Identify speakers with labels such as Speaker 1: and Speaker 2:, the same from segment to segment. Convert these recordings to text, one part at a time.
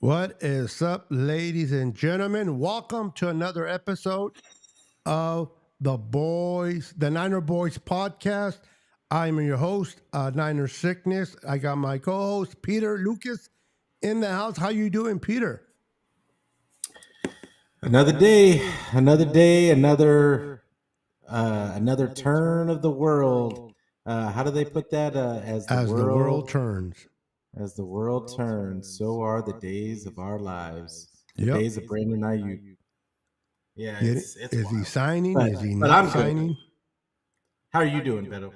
Speaker 1: What is up, ladies and gentlemen? Welcome to another episode of the Niner Boys podcast. I'm your host, Niner Sickness. I got my co-host Peter Lucas in the house. How you doing, Peter?
Speaker 2: Another day, another turn of the world. How do they put that? As the
Speaker 1: world turns.
Speaker 2: As the world turns, so are the days of our lives. The
Speaker 1: Yep.
Speaker 2: days of Brandon Aiyuk. Yeah,
Speaker 1: Is he signing?
Speaker 2: But,
Speaker 1: is he
Speaker 2: but
Speaker 1: not
Speaker 2: I'm
Speaker 1: signing?
Speaker 2: Good. How are you doing, Beto?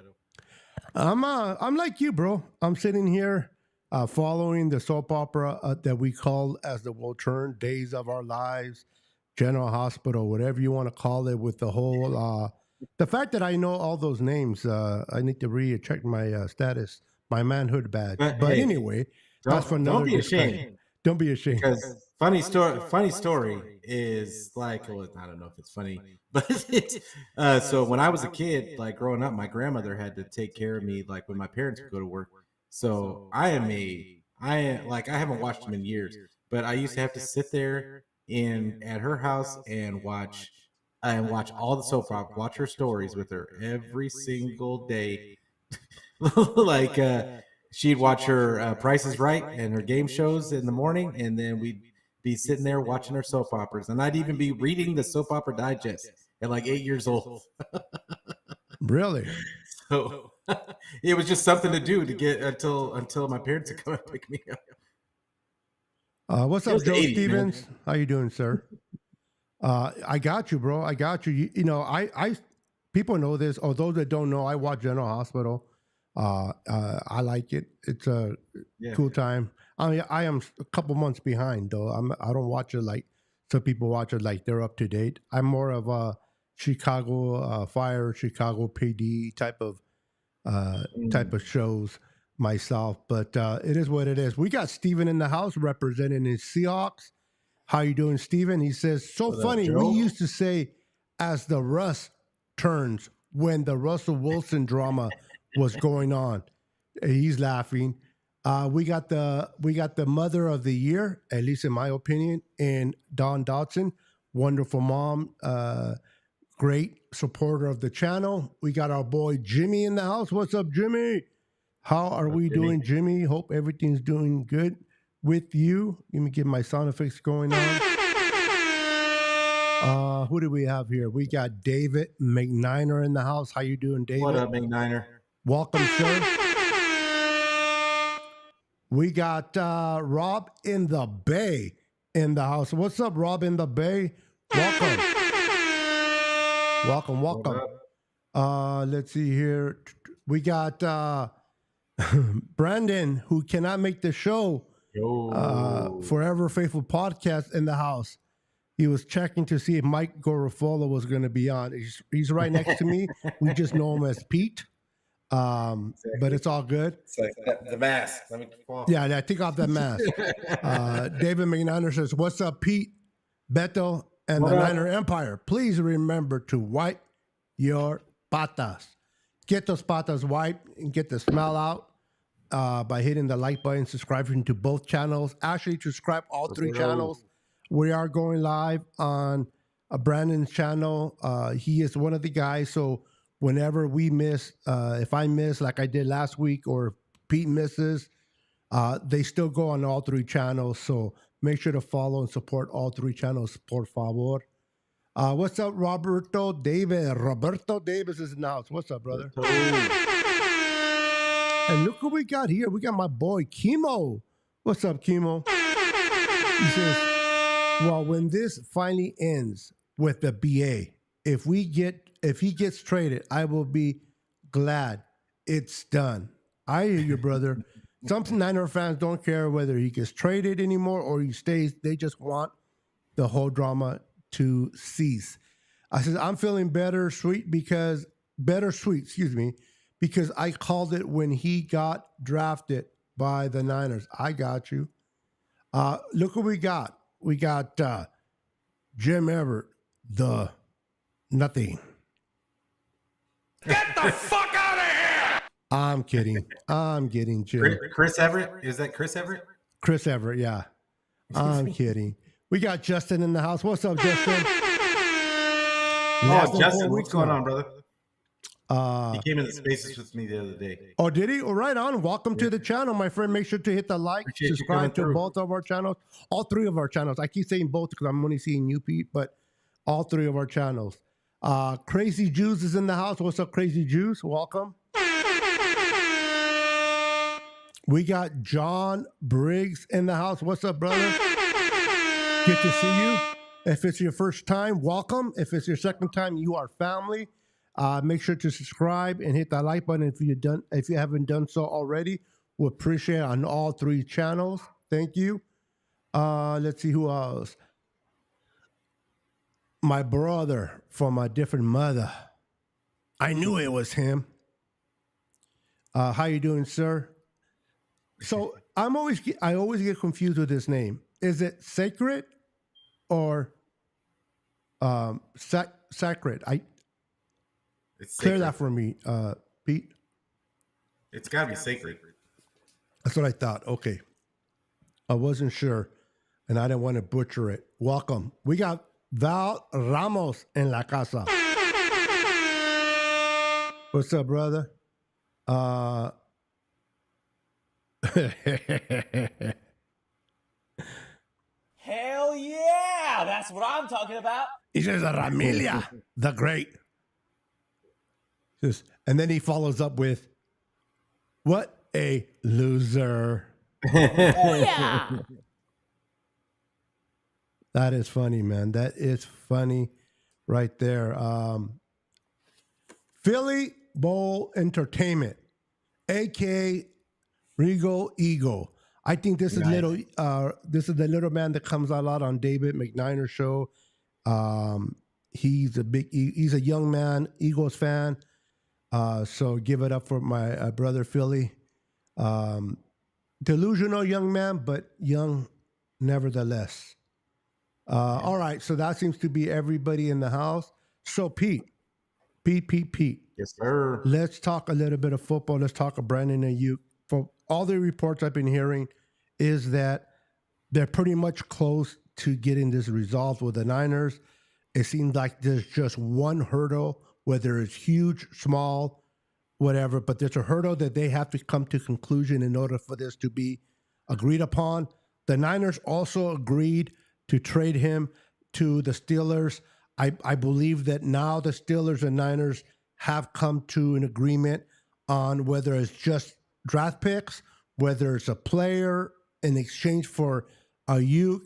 Speaker 1: I'm like you, bro. I'm sitting here following the soap opera that we call as the world turns, Days of Our Lives, General Hospital, whatever you want to call it, with the whole the fact that I know all those names. I need to recheck my status, my manhood badge. But hey, anyway, that's for another discussion.
Speaker 2: Ashamed.
Speaker 1: Don't be ashamed.
Speaker 2: Because funny story is like, well, I don't know if it's funny, but it's so when I was a kid, like growing up, my grandmother had to take care of me, like when my parents would go to work. So I haven't watched them in years, but I used to have to sit there at her house and watch all the soap opera, watch her stories with her every single day. like she'd watch her Price is Right and her game shows in the morning, and then we'd be sitting there watching her soap operas, and I'd even be reading the soap opera digest at like 8 years old.
Speaker 1: Really?
Speaker 2: So it was just something to do to get until my parents would come and pick me
Speaker 1: up. What's up, Joe 80s, Stevens? Man. How you doing, sir? I got you, bro. I got you. You know, I people know this, or those that don't know, I watch General Hospital. I like it. It's a cool time. I mean, I am a couple months behind though. I don't watch it like some people watch it like they're up to date. I'm more of a Chicago Fire, Chicago PD type of shows myself. But it is what it is. We got Steven in the house representing his Seahawks. How you doing, Steven? He says, so funny. We used to say, as the Russ turns, when the Russell Wilson drama was going on. He's laughing. We got the mother of the year, at least in my opinion, in Dawn Dotson. Wonderful mom, great supporter of the channel. We got our boy Jimmy in the house. What's up, Jimmy? How are we doing, Jimmy? Hope everything's doing good with you. Let me get my sound effects going on. Who do we have here? We got David McNiner in the house. How you doing, David?
Speaker 2: What up, McNiner?
Speaker 1: Welcome, sir. We got Rob in the Bay in the house. What's up, Rob in the Bay? Welcome. Let's see here. We got Brandon, who cannot make the show. Forever Faithful Podcast in the house. He was checking to see if Mike Garofalo was going to be on. He's right next to me. We just know him as Pete. Exactly. But it's all good.
Speaker 2: It's like the mask. Let me
Speaker 1: yeah, take off that mask. David McNiner says, what's up, Pete, Beto, and the Niner Empire? Please remember to wipe your patas. Get those patas wiped and get the smell out by hitting the like button, subscribing to both channels. Actually, subscribe all three channels. We are going live on Brandon's channel. He is one of the guys, so whenever we miss, if I miss like I did last week, or Pete misses, they still go on all three channels. So make sure to follow and support all three channels, por favor. What's up, Roberto Davis? Roberto Davis is in the house. What's up, brother? And look who we got here. We got my boy, Chemo. What's up, Chemo? He says, well, when this finally ends with the BA, if he gets traded, I will be glad it's done. I hear you, brother. Some Niner fans don't care whether he gets traded anymore or he stays. They just want the whole drama to cease. I said, I'm feeling bittersweet because I called it when he got drafted by the Niners. I got you. Look what we got. We got Jim Everett, the nothing.
Speaker 3: Get the fuck out of here!
Speaker 1: I'm kidding, Jim.
Speaker 2: Chris Everett? Is that Chris Everett?
Speaker 1: Chris Everett, yeah. I'm kidding. We got Justin in the house. What's up, Justin?
Speaker 2: Oh, Justin, what's going on, brother? He came in the
Speaker 1: Uh,
Speaker 2: spaces with me the other day.
Speaker 1: Oh, did he? Well, right on. Welcome to the channel, my friend. Make sure to hit the like,
Speaker 2: Appreciate you coming
Speaker 1: subscribe to
Speaker 2: through.
Speaker 1: both of our channels, all three of our channels. I keep saying both because I'm only seeing you, Pete, but all three of our channels. Crazy Juice is in the house. What's up, Crazy Juice? Welcome. We got John Briggs in the house. What's up, brother? Good to see you. If it's your first time, welcome. If it's your second time, you are family. Make sure to subscribe and hit that like button if you haven't done so already. We appreciate it on all three channels. Thank you. Let's see who else. My brother from a different mother. I knew it was him. How you doing, sir? So I always get confused with this name. Is it Sacred or Sacred?
Speaker 2: It's
Speaker 1: Clear
Speaker 2: sacred.
Speaker 1: that for me, Pete.
Speaker 2: It's got to be sacred.
Speaker 1: That's what I thought. Okay. I wasn't sure, and I didn't want to butcher it. Welcome. We got Val Ramos in la casa. What's up, brother?
Speaker 4: Hell yeah! That's what I'm talking about.
Speaker 1: He says, Ramilia, the Great. And then he follows up with, what a loser.
Speaker 4: Oh yeah!
Speaker 1: That is funny, man. That is funny right there. Philly Bowl Entertainment, a.k.a. Regal Eagle. I think this is this is the little man that comes a lot on David McNiner's show. He's a young man, Eagles fan. So give it up for my brother Philly. Delusional young man, but young nevertheless. All right, so that seems to be everybody in the house. So Pete.
Speaker 2: Yes, sir.
Speaker 1: Let's talk a little bit of football. Let's talk of Brandon Aiyuk. For all the reports I've been hearing is that they're pretty much close to getting this resolved with the Niners. It seems like there's just one hurdle, whether it's huge, small, whatever, but there's a hurdle that they have to come to conclusion in order for this to be agreed upon. The Niners also agreed to trade him to the Steelers. I believe that now the Steelers and Niners have come to an agreement on whether it's just draft picks, whether it's a player in exchange for Aiyuk.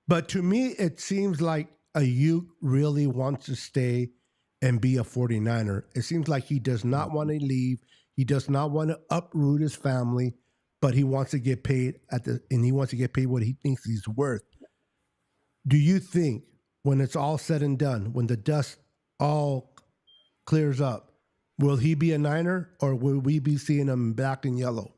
Speaker 1: But to me, it seems like Aiyuk really wants to stay and be a 49er. It seems like he does not want to leave. He does not want to uproot his family, but he wants to get paid and he wants to get paid what he thinks he's worth. Do you think when it's all said and done, when the dust all clears up, will he be a Niner or will we be seeing him black and yellow?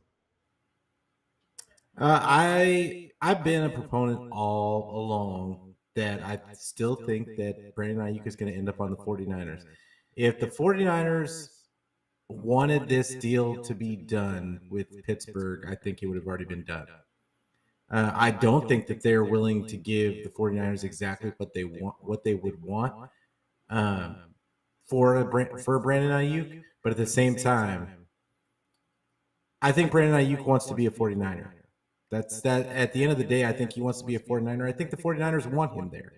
Speaker 2: I've been a proponent all along that I still think that Brandon Aiyuk is going to end up on the 49ers. If the 49ers wanted this deal to be done with Pittsburgh, I think it would have already been done. I don't think that they're willing to give the 49ers exactly what they want, what they would want for Brandon Aiyuk. But at the same time, I think Brandon Aiyuk wants to be a 49er. That's that. At the end of the day, I think he wants to be a 49er. I think the 49ers want him there.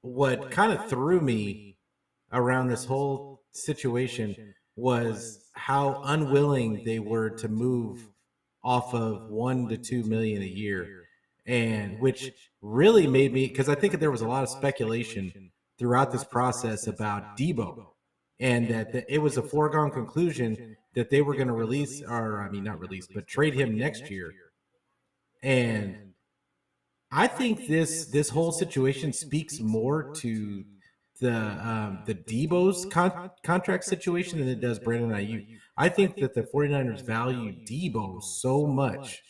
Speaker 2: What kind of threw me around this whole situation was how unwilling they were to move off of $1 to $2 million a year, and which really made me, because I think there was a lot of speculation throughout this process about Debo, and that it was a foregone conclusion that they were going to release, or I mean not release, but trade him next year. And I think this whole situation speaks more to the Debo's contract situation than it does Brandon Aiyuk. I think that the 49ers value Debo so much,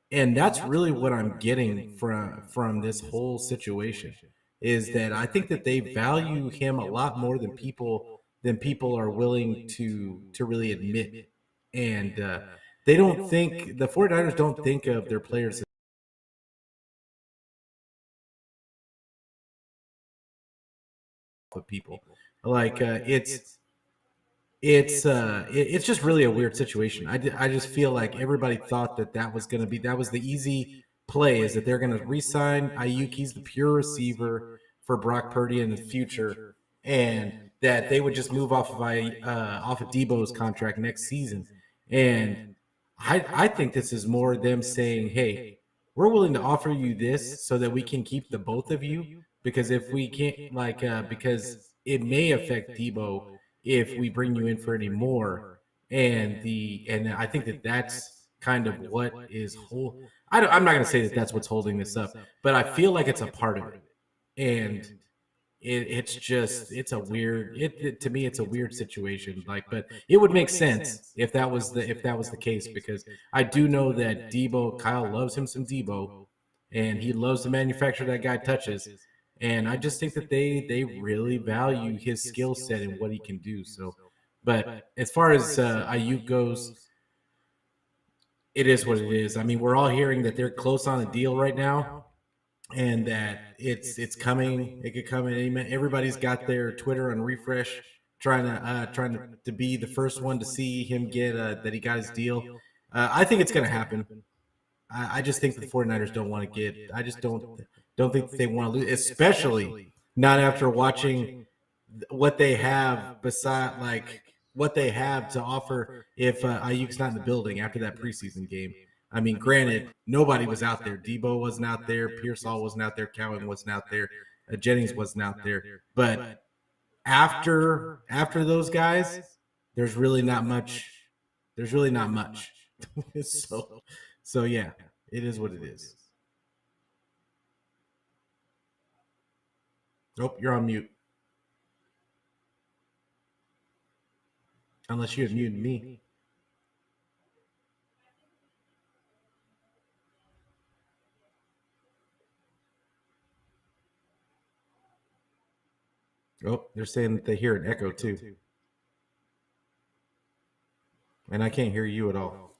Speaker 2: and that's really what I'm getting from this whole situation, is that I think that they value him a lot more than people are willing to really admit. And they don't think, the 49ers don't think of their players with people. Like it's just really a weird situation. I just feel like everybody thought that was the easy play, is that they're going to re-sign Aiyuk. He's the pure receiver for Brock Purdy in the future, and that they would just move off of Debo's contract next season. And I think this is more them saying, hey, we're willing to offer you this so that we can keep the both of you, because if we can't, because it may affect Debo if we bring you in for any more. And I think that's kind of what is I'm not going to say that that's what's holding this up, but I feel like it's a part of it. And it's a weird, to me, it's a weird situation. Like, but it would make sense if that was the case, because I do know that Kyle loves him some Debo, and he loves to manufacture that guy touches. And I just think that they really value his skill set and what he can do. So, but as far as Aiyuk goes, it is what it is. I mean, we're all hearing that they're close on a deal right now, and that it's coming. It could come in. Everybody's got their Twitter on refresh, trying to be the first one to see him get that he got his deal. I think it's going to happen. I just think the 49ers don't want to get. I just don't think they want to lose, especially not after watching what they have beside, like, what they have to offer if Aiyuk's not in the building after that preseason game. I mean, granted, nobody was out there. Debo wasn't out there. Pearsall wasn't out there. Cowan wasn't out there. Jennings wasn't out there. But after those guys, there's really not much. There's really not much. So yeah, it is what it is. Oh, you're on mute. Unless you had muted me. Oh, they're saying that they hear an echo too. And I can't hear you at all.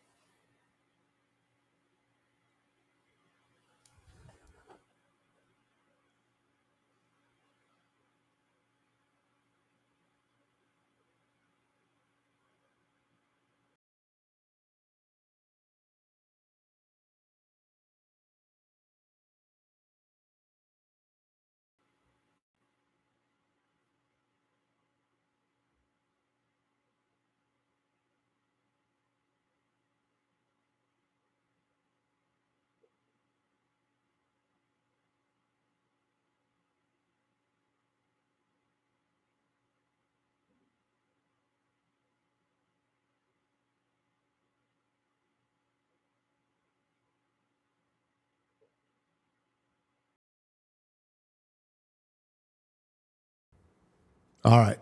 Speaker 1: All right.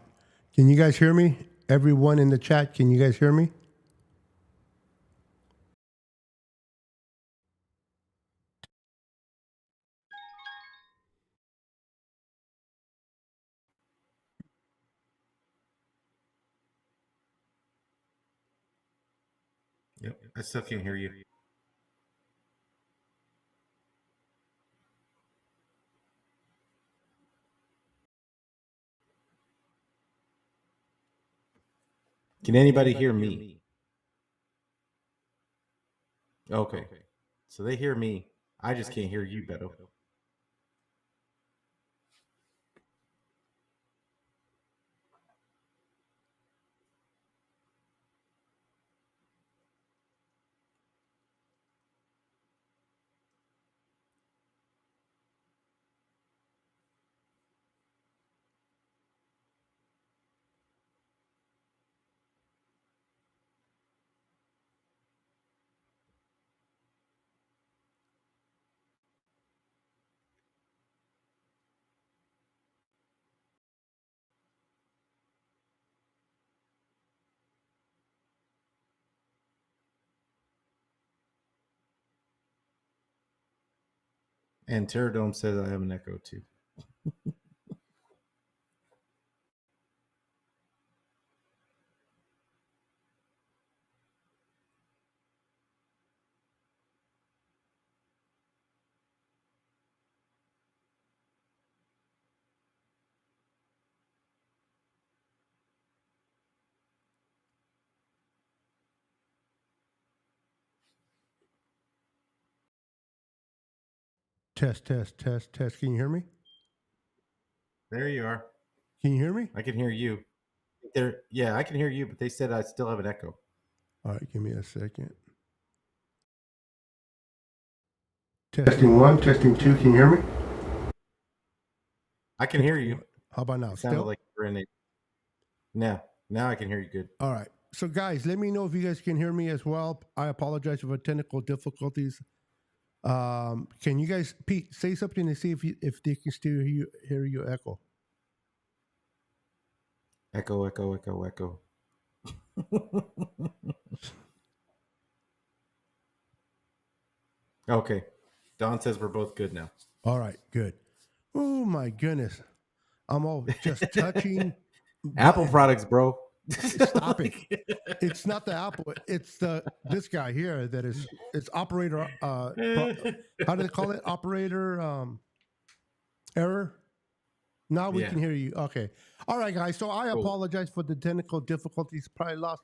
Speaker 1: Can you guys hear me? Everyone in the chat, can you guys hear me?
Speaker 2: Yep, I still can't hear you. Can anybody hear me? Okay. So they hear me. I just can't hear you, Beto. And Terradome says I have an echo too.
Speaker 1: Test. Can you hear me?
Speaker 2: There you are.
Speaker 1: Can you hear me?
Speaker 2: I can hear you. Yeah, I can hear you, but they said I still have an echo.
Speaker 1: All right, give me a second. Testing 1, testing 2. Can you hear me?
Speaker 2: I can hear you.
Speaker 1: How about now?
Speaker 2: It sounded
Speaker 1: Still?
Speaker 2: like you're in a. Now I can hear you good.
Speaker 1: All right. So, guys, let me know if you guys can hear me as well. I apologize for technical difficulties. Can you guys, Pete, say something to see if they can still hear you echo?
Speaker 2: Echo. Okay. Don says we're both good now.
Speaker 1: All right, good. Oh my goodness, I'm all just touching
Speaker 2: Apple
Speaker 1: buttons.
Speaker 2: products, bro.
Speaker 1: Stop it! It's not the Apple. It's this guy here that is. It's operator. How do they call it? Operator error. Now we can hear you. Okay. All right, guys. So I apologize for the technical difficulties. Probably lost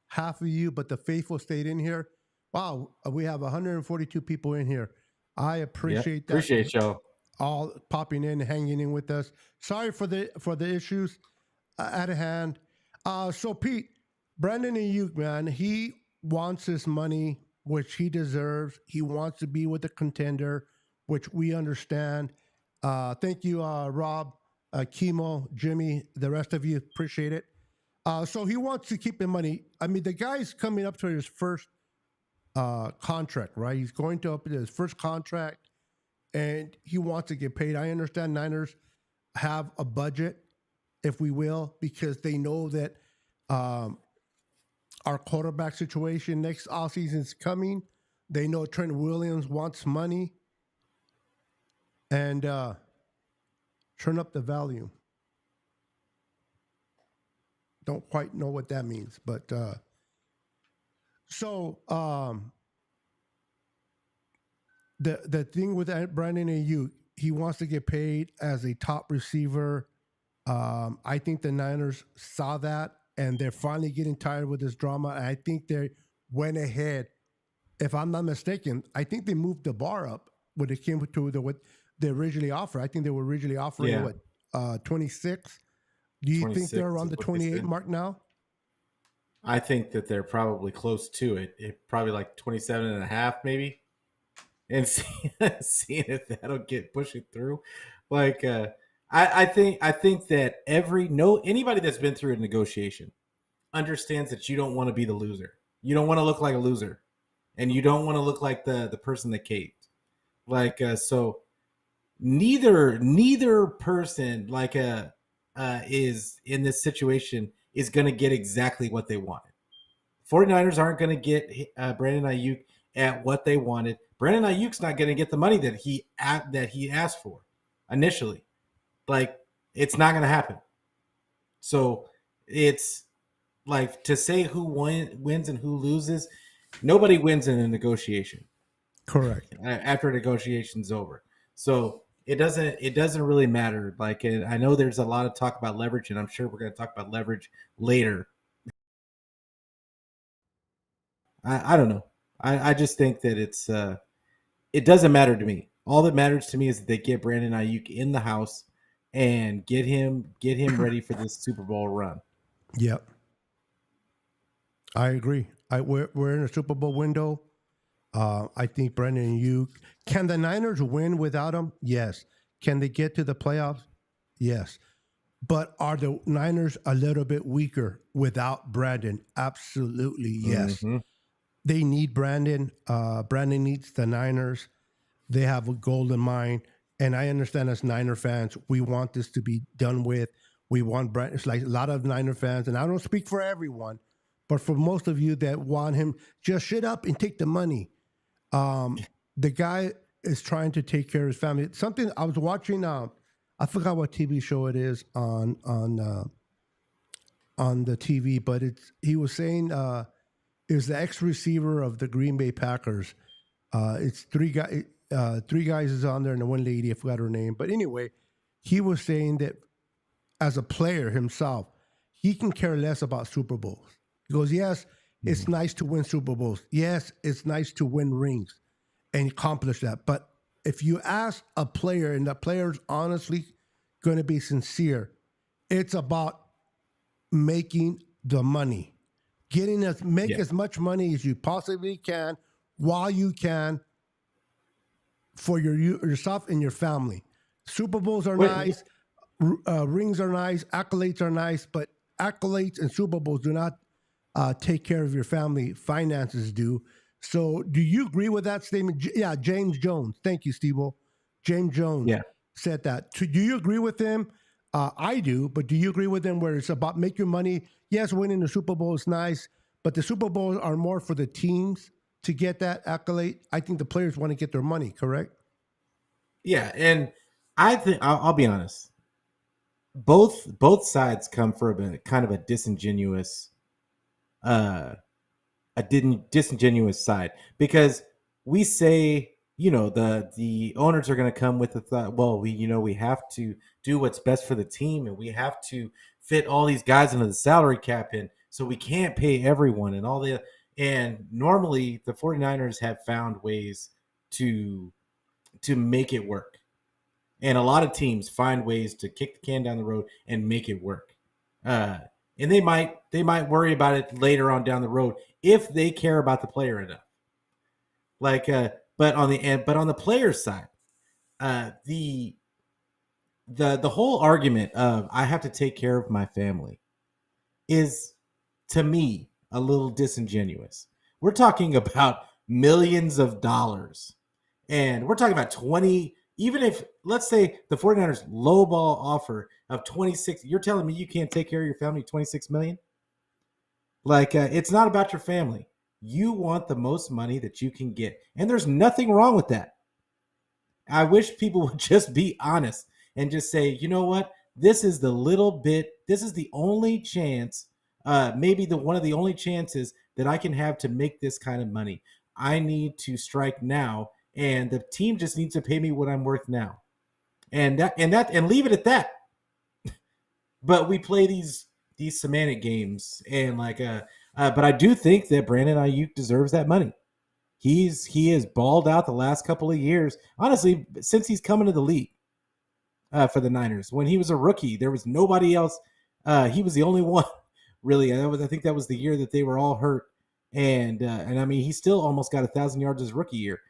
Speaker 1: half of you, but the faithful stayed in here. Wow, we have 142 people in here. I appreciate that.
Speaker 2: Appreciate y'all
Speaker 1: all popping in, hanging in with us. Sorry for the issues at hand. So Pete, Brandon Aiyuk, man, he wants his money, which he deserves. He wants to be with a contender, which we understand. Thank you, Rob, Kimo, Jimmy, the rest of you. Appreciate it. So he wants to keep the money. I mean, the guy's coming up to his first contract, right? He's going to up his first contract, and he wants to get paid. I understand Niners have a budget, if we will, because they know that our quarterback situation next offseason is coming. They know Trent Williams wants money, and turn up the volume. Don't quite know what that means, but so the thing with Brandon Aiyuk, he wants to get paid as a top receiver. I think the Niners saw that, and they're finally getting tired with this drama. And I think they went ahead. If I'm not mistaken, I think they moved the bar up when it came to what they originally offered. I think they were originally offering 26. Do you think they're around the 28 mark now?
Speaker 2: I think that they're probably close to it. Probably like 27 and a half, maybe. And seeing if that'll get push it through. Like I think that anybody that's been through a negotiation understands that you don't want to be the loser. You don't want to look like a loser, and you don't want to look like the person that caved. Like so, neither person is in this situation is going to get exactly what they wanted. 49ers aren't going to get Brandon Aiyuk at what they wanted. Brandon Ayuk's not going to get the money that he asked for initially. Like, it's not going to happen. So it's like, to say who wins and who loses, nobody wins in a negotiation.
Speaker 1: Correct.
Speaker 2: After negotiation's over. So it doesn't really matter. Like, I know there's a lot of talk about leverage, and I'm sure we're going to talk about leverage later. I don't know. I just think that it doesn't matter to me. All that matters to me is that they get Brandon Aiyuk in the house and get him ready for this Super Bowl run.
Speaker 1: Yep. I agree. We're in a Super Bowl window. I think Brandon Aiyuk. Can the Niners win without him? Yes. Can they get to the playoffs? Yes. But are the Niners a little bit weaker without Brandon? Absolutely, yes. Mm-hmm. They need Brandon. Brandon needs the Niners. They have a goal in mind. And I understand as Niner fans, we want this to be done with. We want Brandon. It's like a lot of Niner fans, and I don't speak for everyone, but for most of you that want him, just shut up and take the money. The guy is trying to take care of his family. Something I was watching, I forgot what TV show it is on the TV, but he was saying it was the ex-receiver of the Green Bay Packers. It's three guys is on there and one lady, I forgot her name. But anyway, he was saying that as a player himself, he can care less about Super Bowls. He goes, yes, it's nice to win Super Bowls. Yes, it's nice to win rings and accomplish that. But if you ask a player and the player's honestly going to be sincere, it's about making the money, make as much money as you possibly can while you can for yourself and your family. Super Bowls are nice, rings are nice, accolades are nice, but accolades and Super Bowls do not take care of your family. Finances do. So, do you agree with that statement? Yeah, James Jones. Thank you, Steve-O. James Jones said that. Do you agree with him? I do, but do you agree with him where it's about make your money? Yes, winning the Super Bowl is nice, but the Super Bowls are more for the teams to get that accolade. I think the players want to get their money, correct?
Speaker 2: Yeah, and I think I'll be honest. Both sides come from a kind of a disingenuous disingenuous side, because we say, the owners are going to come with the thought, well, we have to do what's best for the team, and we have to fit all these guys into the salary cap, and so we can't pay everyone and all that. And normally the 49ers have found ways to make it work. And a lot of teams find ways to kick the can down the road and make it work. And they might worry about it later on down the road if they care about the player enough. But on the player side, the whole argument of I have to take care of my family is, to me, a little disingenuous. We're talking about millions of dollars, and we're talking about 20. Even if, let's say, the 49ers lowball offer of 26, you're telling me you can't take care of your family, 26 million? It's not about your family. You want the most money that you can get. And there's nothing wrong with that. I wish people would just be honest and just say, you know what? This is the only chance, maybe one of the only chances that I can have to make this kind of money. I need to strike now, and the team just needs to pay me what I'm worth now. And leave it at that. But we play these semantic games, and but I do think that Brandon Aiyuk deserves that money. He has balled out the last couple of years, honestly, since he's come into the league for the Niners. When he was a rookie, there was nobody else. He was the only one, really. I think that was the year that they were all hurt, and I mean, he still almost got 1,000 yards his rookie year.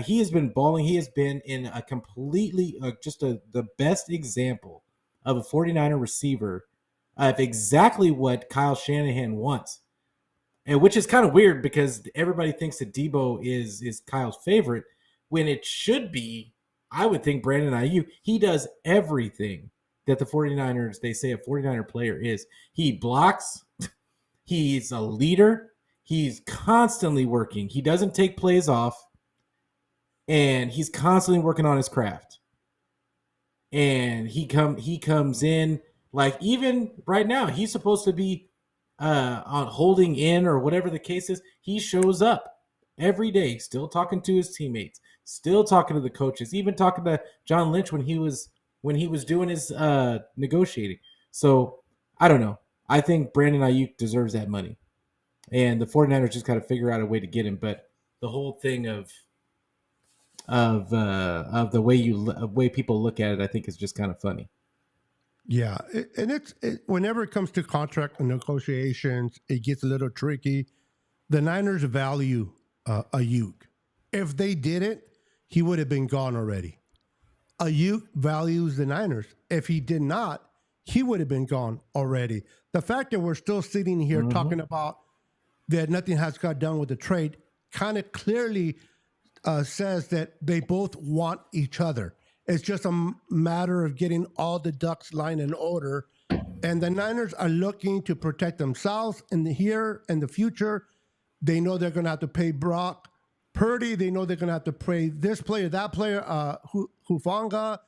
Speaker 2: He has been balling. He has been in a completely the best example of a 49er receiver of exactly what Kyle Shanahan wants. And which is kind of weird because everybody thinks that Debo is Kyle's favorite, when it should be, I would think, Brandon Aiyuk. He does everything that the 49ers, they say a 49er player is. He blocks. He's a leader. He's constantly working. He doesn't take plays off. And he's constantly working on his craft. And he comes in, like, even right now, he's supposed to be on holding in or whatever the case is. He shows up every day, still talking to his teammates, still talking to the coaches, even talking to John Lynch when he was doing his negotiating. So I don't know. I think Brandon Aiyuk deserves that money, and the 49ers just got to figure out a way to get him. But the whole thing of the way people look at it, I think, is just kind of funny.
Speaker 1: Yeah, and whenever it comes to contract negotiations, it gets a little tricky. The Niners value Aiyuk. If they did it, he would have been gone already. Aiyuk values the Niners. If he did not, he would have been gone already. The fact that we're still sitting here talking about that nothing has got done with the trade kind of clearly says that they both want each other. It's just a matter of getting all the ducks lined in order. And the Niners are looking to protect themselves in the future. They know they're going to have to pay Brock Purdy. They know they're going to have to pay this player, that player, Hufanga,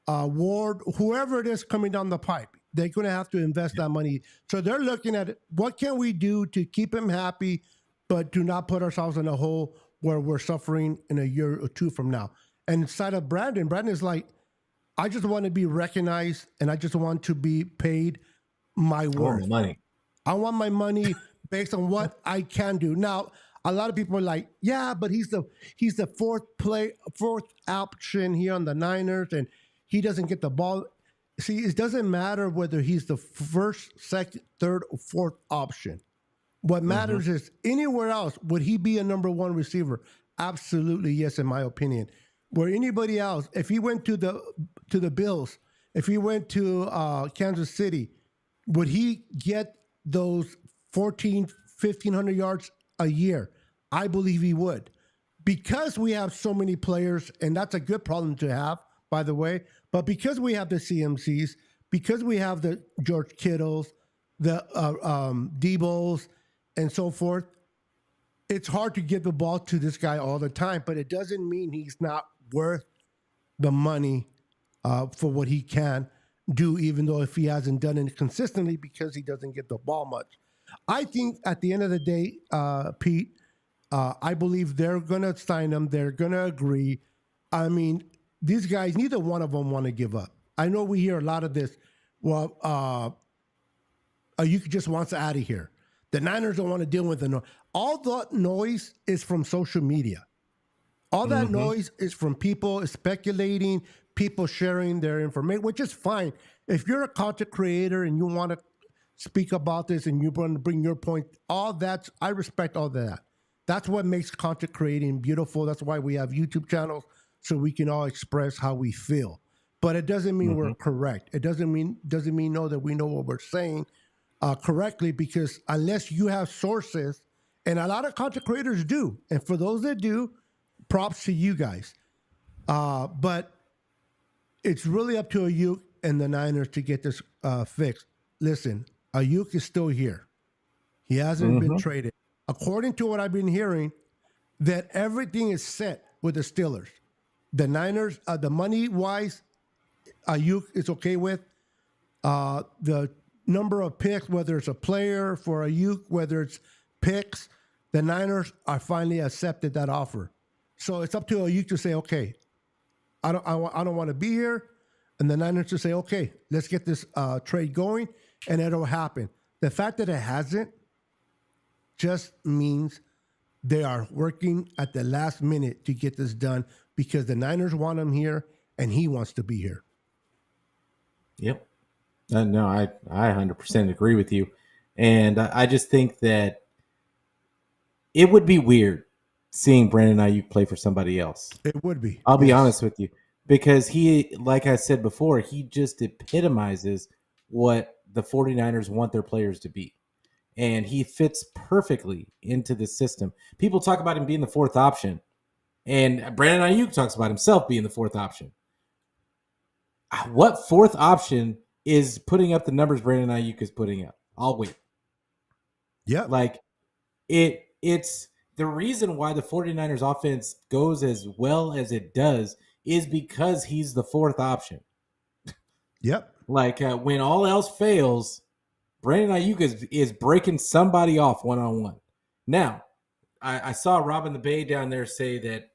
Speaker 1: Ward, whoever it is coming down the pipe. They're going to have to invest that money. So they're looking at it. What can we do to keep him happy, but do not put ourselves in a hole where we're suffering in a year or two from now? And inside of Brandon's like, I just want to be recognized and I just want to be paid my worth.
Speaker 2: Money.
Speaker 1: I want my money based on what I can do. Now, a lot of people are like, yeah, but he's the fourth option here on the Niners, and he doesn't get the ball. See, it doesn't matter whether he's the first, second, third, or fourth option. What matters is anywhere else, would he be a number one receiver? Absolutely, yes, in my opinion. Where anybody else, if he went to the Bills, if he went to Kansas City, would he get those 1,500 yards a year? I believe he would. Because we have so many players, and that's a good problem to have, by the way, but because we have the CMCs, because we have the George Kittles, the Debos, and so forth, it's hard to give the ball to this guy all the time, but it doesn't mean he's not worth the money for what he can do, even though if he hasn't done it consistently because he doesn't get the ball much. I think at the end of the day, Pete, I believe they're going to sign him. They're going to agree. I mean, these guys, neither one of them want to give up. I know we hear a lot of this. Well, Aiyuk just wants out of here. The Niners don't want to deal with the noise. All that noise is from social media. All that noise is from people speculating, people sharing their information, which is fine. If you're a content creator and you want to speak about this and you want to bring your point, all that, I respect all that. That's what makes content creating beautiful. That's why we have YouTube channels, so we can all express how we feel. But it doesn't mean we're correct. It doesn't mean that we know what we're saying correctly, because unless you have sources, and a lot of content creators do, and for those that do, props to you guys. But it's really up to Aiyuk and the Niners to get this fixed. Listen, Aiyuk is still here. He hasn't been traded. According to what I've been hearing, that everything is set with the Steelers. The Niners, the money-wise, Aiyuk is okay with. The number of picks, whether it's a player for Aiyuk, whether it's picks, the Niners are finally accepted that offer. So it's up to Aiyuk to say, okay, I don't want to be here. And the Niners to say, okay, let's get this trade going, and it'll happen. The fact that it hasn't just means they are working at the last minute to get this done, because the Niners want him here and he wants to be here.
Speaker 2: Yep. No, I 100% agree with you. And I just think that it would be weird seeing Brandon Aiyuk play for somebody else.
Speaker 1: It would be.
Speaker 2: I'll be honest with you. Because he, like I said before, he just epitomizes what the 49ers want their players to be. And he fits perfectly into the system. People talk about him being the fourth option. And Brandon Aiyuk talks about himself being the fourth option. What fourth option is putting up the numbers Brandon Aiyuk is putting up? I'll wait.
Speaker 1: Yeah.
Speaker 2: Like, it's the reason why the 49ers offense goes as well as it does is because he's the fourth option.
Speaker 1: Yep.
Speaker 2: Like, when all else fails, Brandon Aiyuk is breaking somebody off one-on-one. Now, I saw Robin the Bay down there say that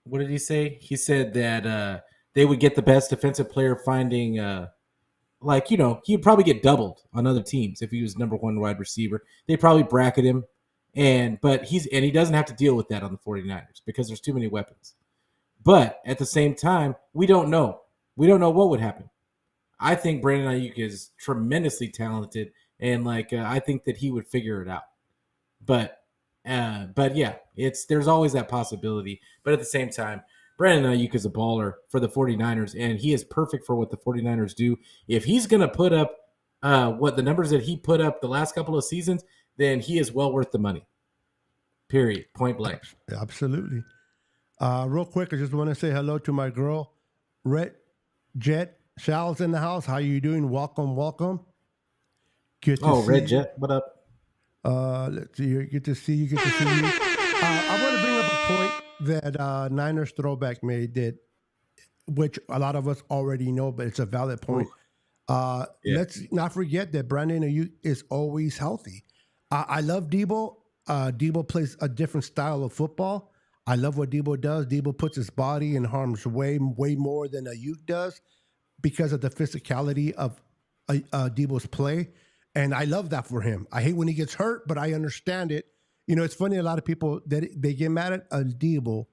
Speaker 2: what did he say? He said that they would get the best defensive player finding he'd probably get doubled on other teams if he was number one wide receiver. They'd probably bracket him. But he doesn't have to deal with that on the 49ers because there's too many weapons. But at the same time, we don't know. We don't know what would happen. I think Brandon Aiyuk is tremendously talented, and I think that he would figure it out. But yeah, there's always that possibility. But at the same time, Brandon Aiyuk is a baller for the 49ers, and he is perfect for what the 49ers do. If he's going to put up what the numbers that he put up the last couple of seasons, then he is well worth the money. Period. Point blank.
Speaker 1: Absolutely. Real quick, I just want to say hello to my girl, Red Jet. Shal's in the house. How you doing? Welcome. Good to see
Speaker 2: Red
Speaker 1: you.
Speaker 2: Jet, what up?
Speaker 1: Let's see here. Good to see you. I want to bring up a point that Niners throwback made, which a lot of us already know, but it's a valid point. Let's not forget that Brandon Aiyuk is always healthy. I love Debo. Debo plays a different style of football. I love what Debo does. Debo puts his body in harm's way more than Aiyuk does because of the physicality of Debo's play. And I love that for him. I hate when he gets hurt, but I understand it. You know, it's funny. A lot of people that they get mad at Debo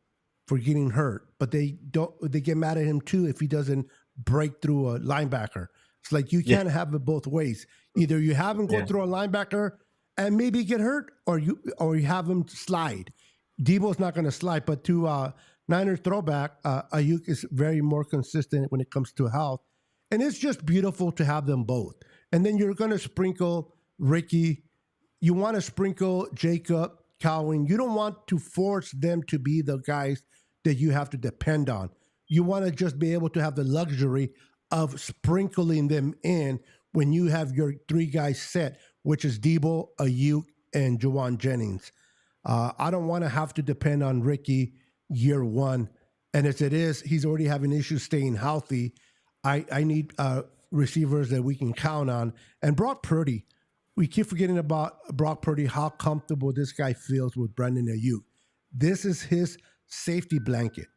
Speaker 1: for getting hurt, but they don't. They get mad at him too if he doesn't break through a linebacker. It's like you can't have it both ways. Either you have him go through a linebacker and maybe get hurt, or you have him slide. Debo's not going to slide, but to Niners throwback, Aiyuk is very more consistent when it comes to health, and it's just beautiful to have them both. And then you're going to sprinkle Ricky. You want to sprinkle Jacob, Calvin. You don't want to force them to be the guys that you have to depend on. You want to just be able to have the luxury of sprinkling them in when you have your three guys set, which is Debo, Aiyuk, and Juwan Jennings. I don't want to have to depend on Ricky year one. And as it is, he's already having issues staying healthy. I need receivers that we can count on. And Brock Purdy, we keep forgetting about Brock Purdy, how comfortable this guy feels with Brandon Aiyuk. This is his safety blanket.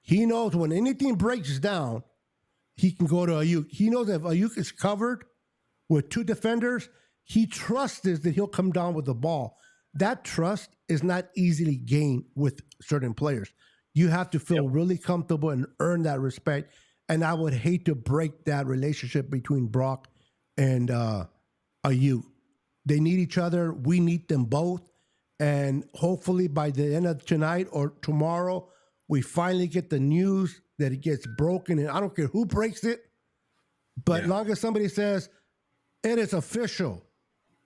Speaker 1: He knows when anything breaks down, he can go to Aiyuk. He knows if Aiyuk is covered with two defenders, he trusts that he'll come down with the ball. That trust is not easily gained with certain players. You have to feel really comfortable and earn that respect. And I would hate to break that relationship between Brock and Aiyuk. They need each other. We need them both. And hopefully by the end of tonight or tomorrow, we finally get the news that it gets broken. And I don't care who breaks it, but long as somebody says it is official,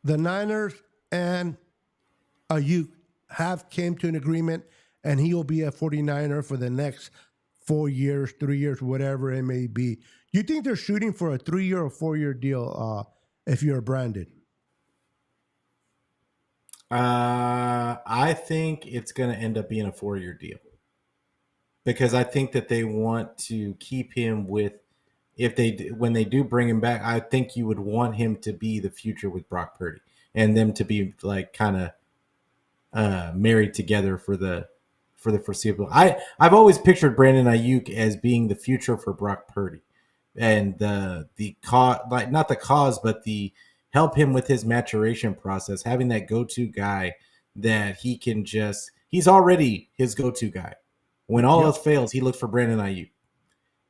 Speaker 1: the Niners and Aiyuk have came to an agreement, and he will be a 49er for the next 4 years, 3 years, whatever it may be. You think they're shooting for a 3-year or 4-year deal if you're branded?
Speaker 2: I think it's going to end up being a 4-year deal because I think that they want to keep him with. When they do bring him back, I think you would want him to be the future with Brock Purdy and them to be like kind of married together for the foreseeable. I've always pictured Brandon Aiyuk as being the future for Brock Purdy, and the cause, like not the cause, but the help him with his maturation process, having that go-to guy that he can just, he's already his go-to guy. When all else fails, he looks for Brandon Aiyuk.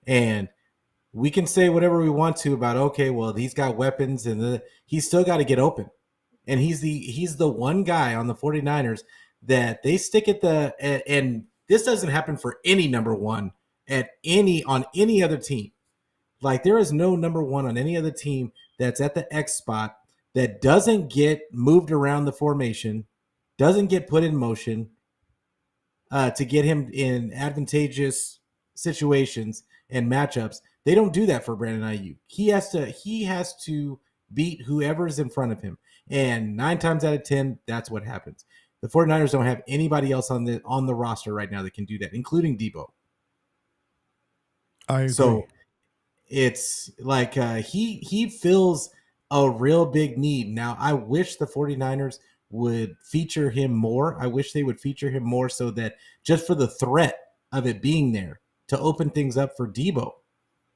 Speaker 2: And we can say whatever we want to about, okay, well, he's got weapons and he's still got to get open. And he's the one guy on the 49ers that they stick at and this doesn't happen for any number one on any other team. Like there is no number one on any other team that's at the X spot that doesn't get moved around the formation, doesn't get put in motion to get him in advantageous situations and matchups. They don't do that for Brandon Aiyuk. He has to beat whoever's in front of him. And 9 times out of 10, that's what happens. The 49ers don't have anybody else on the roster right now that can do that, including Debo.
Speaker 1: I agree.
Speaker 2: So it's like he fills a real big need. Now, I wish the 49ers would feature him more. I wish they would feature him more so that just for the threat of it being there to open things up for Debo.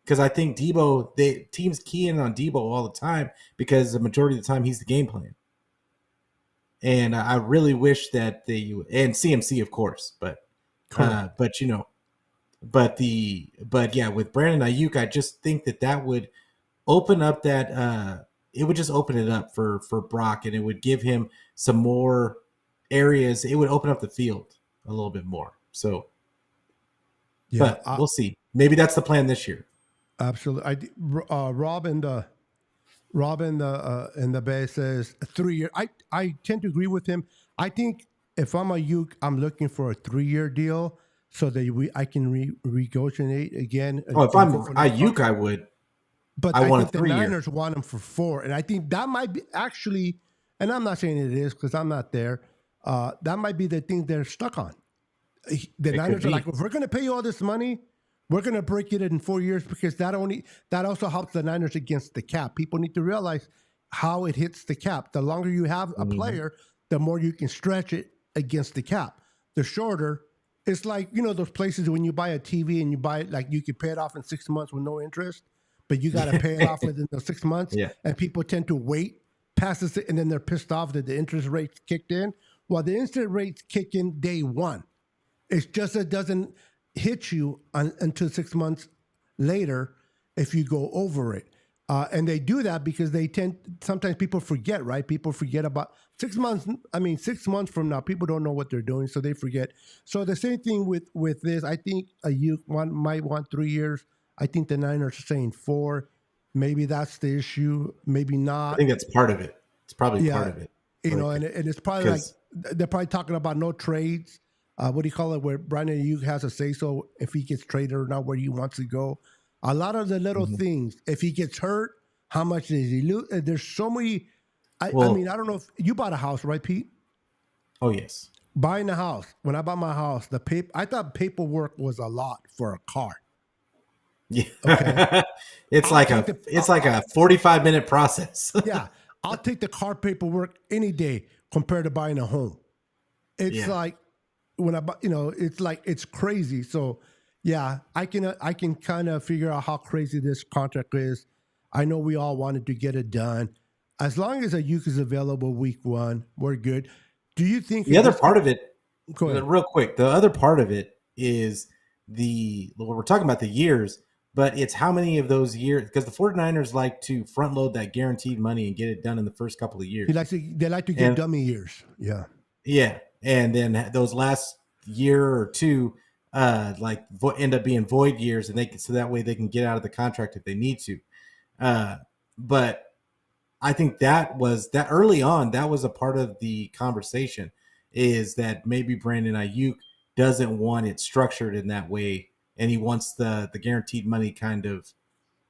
Speaker 2: Because I think teams key in on Debo all the time because the majority of the time he's the game plan. And I really wish that and CMC, of course, but yeah, with Brandon Aiyuk, I just think that would open up it would just open it up for Brock, and it would give him some more areas. It would open up the field a little bit more. So, but we'll see. Maybe that's the plan this year.
Speaker 1: Absolutely. Rob in the Bay says 3 year. I tend to agree with him. I think if I'm Aiyuk, I'm looking for a 3-year deal so that I can renegotiate again.
Speaker 2: Oh, if I'm Aiyuk, I would.
Speaker 1: But I think the Niners want him for 4, and I think that might be actually. And I'm not saying it is because I'm not there. That might be the thing they're stuck on. The Niners are like, if we're going to pay you all this money, we're going to break it in 4 years because that also helps the Niners against the cap. People need to realize how it hits the cap. The longer you have a player, the more you can stretch it against the cap. The shorter, it's like, those places when you buy a TV and you buy it, like you can pay it off in 6 months with no interest, but you got to pay it off within those 6 months.
Speaker 2: Yeah.
Speaker 1: And people tend to wait passes it, and then they're pissed off that the interest rates kicked in. Well, the interest rates kick in day one. It's just it doesn't hit you until 6 months later if you go over it. And they do that because sometimes people forget, right? People forget about 6 months. I mean, 6 months from now, people don't know what they're doing, so they forget. So the same thing with this. I think Aiyuk might want 3 years. I think the Niners are saying 4. Maybe that's the issue. Maybe not.
Speaker 2: I think that's part of it. It's probably part of it.
Speaker 1: You know, and it's probably like they're probably talking about no trades. What do you call it? Where Brandon Aiyuk has a say so if he gets traded or not, where he wants to go. A lot of the little things. If he gets hurt, how much does he lose? There's so many. I mean, I don't know if you bought a house, right, Pete?
Speaker 2: Oh yes.
Speaker 1: Buying a house. When I bought my house, I thought paperwork was a lot for a car.
Speaker 2: Yeah.
Speaker 1: Okay.
Speaker 2: it's like a 45-minute process.
Speaker 1: Yeah. I'll take the car paperwork any day compared to buying a home. It's like when I buy, it's like it's crazy. So yeah, I can kind of figure out how crazy this contract is. I know we all wanted to get it done. As long as Aiyuk is available week 1, we're good. Do you think
Speaker 2: the other part of it?
Speaker 1: Go ahead.
Speaker 2: Real quick, the other part of it is we're talking about the years, but it's how many of those years, because the 49ers like to front load that guaranteed money and get it done in the first couple of years.
Speaker 1: They like to get dummy years. Yeah.
Speaker 2: Yeah. And then those last year or two end up being void years, and so that way they can get out of the contract if they need to. But I think that early on, that was a part of the conversation, is that maybe Brandon Aiyuk doesn't want it structured in that way, and he wants the guaranteed money kind of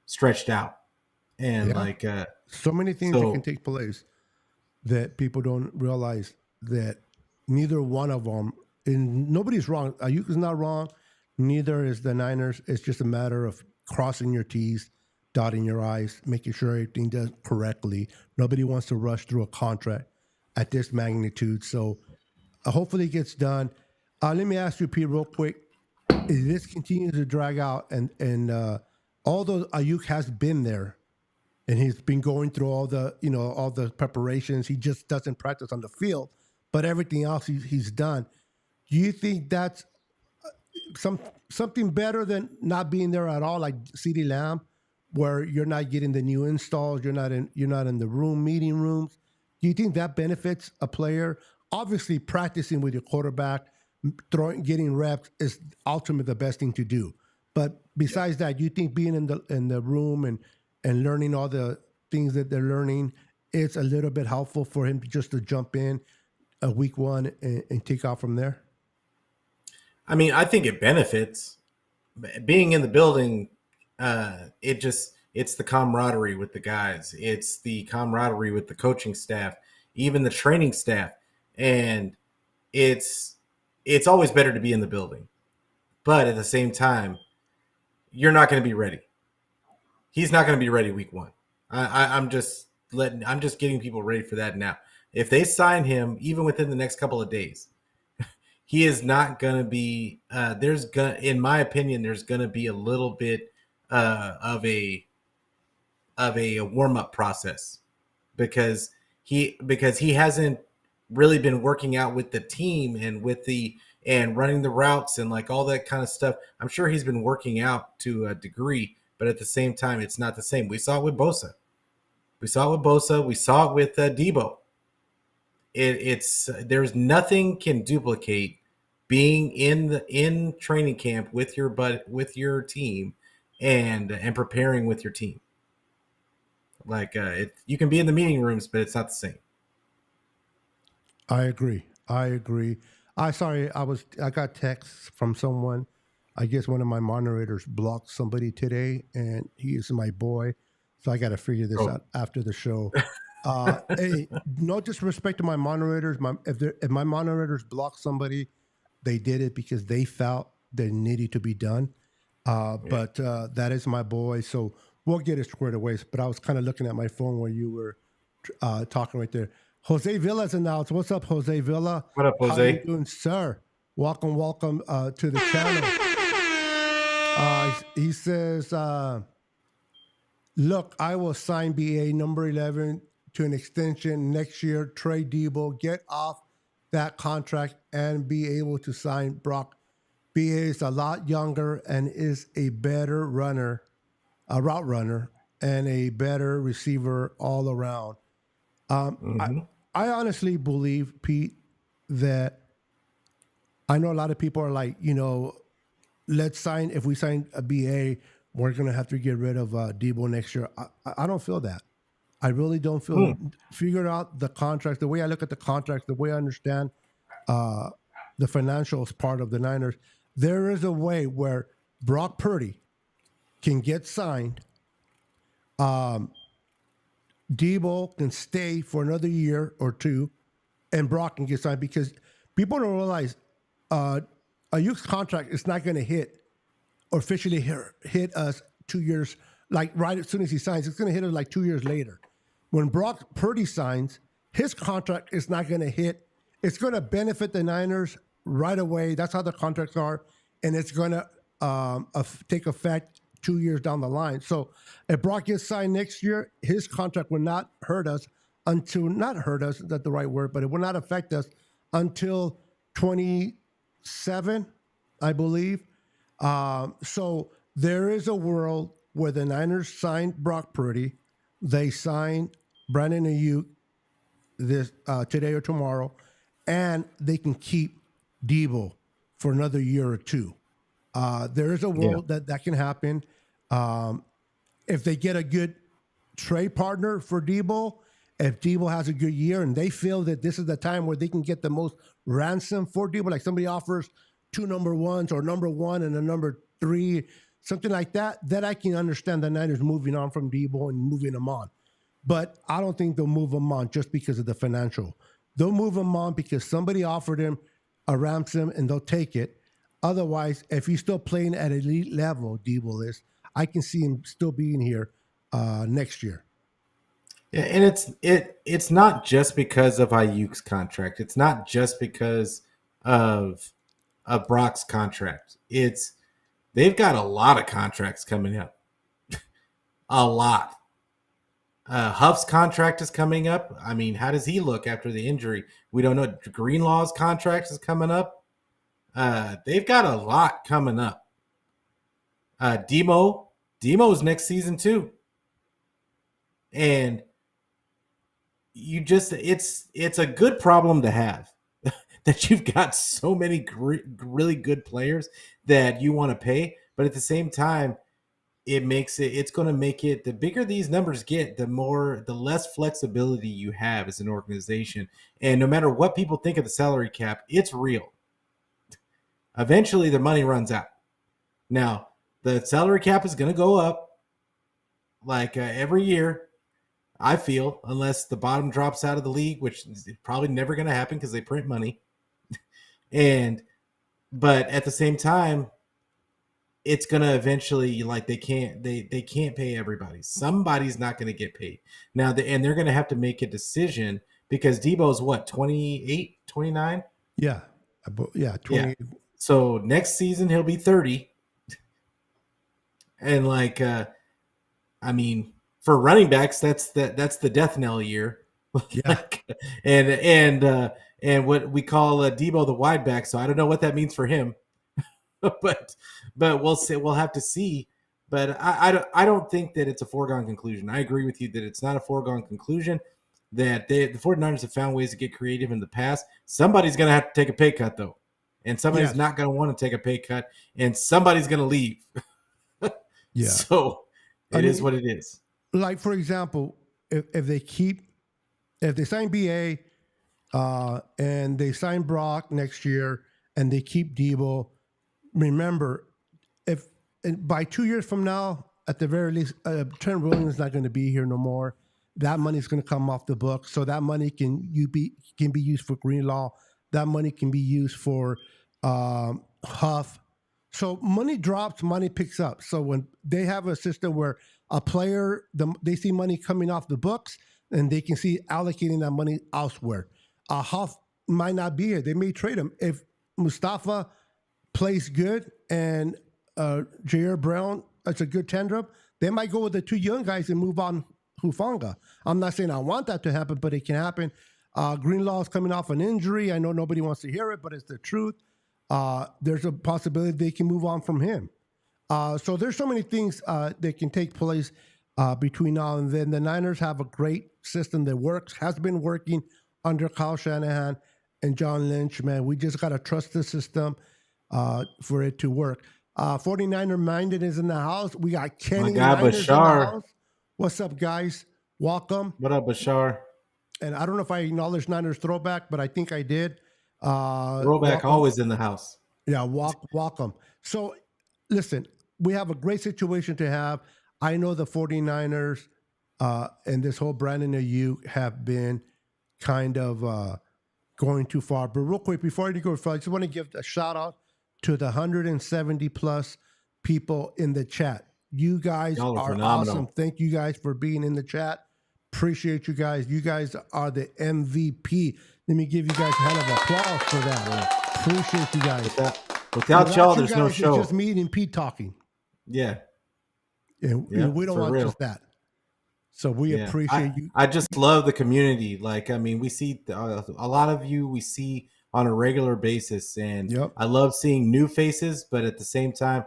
Speaker 2: stretched out. And
Speaker 1: so many things that can take place that people don't realize, that neither one of them, and nobody's wrong. Aiyuk is not wrong. Neither is the Niners. It's just a matter of crossing your T's, dotting your I's, making sure everything does correctly. Nobody wants to rush through a contract at this magnitude. So hopefully it gets done. Let me ask you, Pete, real quick. If this continues to drag out, and although Aiyuk has been there and he's been going through all the preparations, he just doesn't practice on the field, but everything else he's done. Do you think that's something better than not being there at all, like CeeDee Lamb, where you're not getting the new installs, you're not in the meeting rooms? Do you think that benefits a player? Obviously, practicing with your quarterback, getting reps is ultimately the best thing to do. But besides that, do you think being in the room and learning all the things that they're learning, it's a little bit helpful for him just to jump in week 1 and take off from there?
Speaker 2: I mean, I think it benefits. Being in the building, it's the camaraderie with the guys. It's the camaraderie with the coaching staff, even the training staff. And it's always better to be in the building. But at the same time, you're not going to be ready. He's not going to be ready week 1. I'm just getting people ready for that now. If they sign him, even within the next couple of days, he is not going to be. In my opinion, there's going to be a little bit of a warm up process because he hasn't really been working out with the team and running the routes and like all that kind of stuff. I'm sure he's been working out to a degree, but at the same time, it's not the same. We saw it with Bosa. We saw it with Debo. There's nothing can duplicate being in training camp with your team and preparing with your team. Like you can be in the meeting rooms, but it's not the same.
Speaker 1: I agree. I got texts from someone. I guess one of my moderators blocked somebody today, and he is my boy. So I got to figure this out after the show. Hey, no disrespect to my moderators. If my moderators block somebody, they did it because they felt they needed to be done. But that is my boy. So we'll get it squared away. But I was kind of looking at my phone while you were talking right there. Jose Villa's announced. What's up, Jose Villa?
Speaker 2: What up, Jose?
Speaker 1: How you doing, sir? Welcome to the channel. He says, look, I will sign BA number 11 to an extension next year, trade Debo, get off that contract, and be able to sign Brock. BA is a lot younger and is a better runner, a route runner, and a better receiver all around. I honestly believe, Pete, that I know a lot of people are like, if we sign a BA, we're going to have to get rid of Debo next year. I don't feel that. I really don't feel figure out the contract, the way I look at the contract, the way I understand the financials part of the Niners. There is a way where Brock Purdy can get signed. Debo can stay for another year or two, and Brock can get signed, because people don't realize Aiyuk's contract is not going to hit or officially hit us 2 years, like right as soon as he signs. It's going to hit us like 2 years later. When Brock Purdy signs, his contract is not going to hit. It's going to benefit the Niners right away. That's how the contracts are, and it's going to take effect 2 years down the line. So if Brock gets signed next year, his contract will not hurt us not hurt us, that's the right word, but it will not affect us until 27, I believe. So there is a world where the Niners sign Brock Purdy, they sign Brandon Aiyuk this today or tomorrow, and they can keep Debo for another year or two. There is a world that can happen. If they get a good trade partner for Debo, if Debo has a good year and they feel that this is the time where they can get the most ransom for Debo, like somebody offers 2 number ones or number 1 and a number 3, something like that, then I can understand the Niners moving on from Debo and moving him on. But I don't think they'll move him on just because of the financial. They'll move him on because somebody offered him a ransom and they'll take it. Otherwise, if he's still playing at elite level, Debo is, I can see him still being here next year.
Speaker 2: Yeah, and it's not just because of Aiyuk's contract. It's not just because of Brock's contract. They've got a lot of contracts coming up. A lot. Huff's contract is coming up. I mean, how does he look after the injury? We don't know. Greenlaw's contract is coming up. They've got a lot coming up. Demo's next season too. And it's a good problem to have that you've got so many really good players that you want to pay, but at the same time, it's going to make it, the bigger these numbers get, the less flexibility you have as an organization. And no matter what people think of the salary cap, it's real. Eventually the money runs out. Now, the salary cap is going to go up like every year, I feel, unless the bottom drops out of the league, which is probably never going to happen because they print money. But at the same time, it's going to eventually, like, they can't pay everybody. Somebody's not going to get paid. Now, and they're going to have to make a decision because Debo's what, 28, 29?
Speaker 1: Yeah. 28.
Speaker 2: Yeah. So next season he'll be 30. And like, I mean, for running backs, that's the death knell year.
Speaker 1: Yeah.
Speaker 2: and what we call Debo the wide back. So I don't know what that means for him, but we'll see. We'll have to see. But I don't think that it's a foregone conclusion. I agree with you that it's not a foregone conclusion. That the 49ers have found ways to get creative in the past. Somebody's going to have to take a pay cut though, and somebody's not going to want to take a pay cut, and somebody's going to leave.
Speaker 1: Yeah.
Speaker 2: So it is what it is.
Speaker 1: Like, for example, if they sign BA and they sign Brock next year and they keep Debo, remember, if by 2 years from now, at the very least, Trent Williams is not going to be here no more. That money is going to come off the book. So that money can be used for Greenlaw. That money can be used for Huff. So money drops, money picks up. So when they have a system where a player, they see money coming off the books, and they can see allocating that money elsewhere. Huff might not be here. They may trade him. If Mustafa plays good and Jair Brown is a good tandem, they might go with the 2 young guys and move on Hufanga. I'm not saying I want that to happen, but it can happen. Greenlaw is coming off an injury. I know nobody wants to hear it, but it's the truth. There's a possibility they can move on from him. So there's so many things that can take place between now and then. The Niners have a great system that works, has been working under Kyle Shanahan and John Lynch. Man, we just got to trust the system for it to work. 49er Minded is in the house. We got Kenny Niners in the house. What's up, guys? Welcome.
Speaker 2: What up, Bashar?
Speaker 1: And I don't know if I acknowledged Niners Throwback, but I think I did.
Speaker 2: Throwback always in the house.
Speaker 1: Yeah, welcome. So, listen, we have a great situation to have. I know the 49ers and this whole Brandon Aiyuk have been kind of going too far. But real quick, before I go far, I just want to give a shout out to the 170 plus people in the chat. You guys are
Speaker 2: phenomenal.
Speaker 1: Awesome. Thank you guys for being in the chat. Appreciate you guys. You guys are the MVP. Let me give you guys a hell of applause for that. Appreciate you guys.
Speaker 2: Without y'all, there's no show.
Speaker 1: It's just me and Pete talking.
Speaker 2: Yeah.
Speaker 1: And we don't want real. Just that. So we appreciate you.
Speaker 2: I just love the community. Like, I mean, we see a lot of you we see on a regular basis. And I love seeing new faces, but at the same time,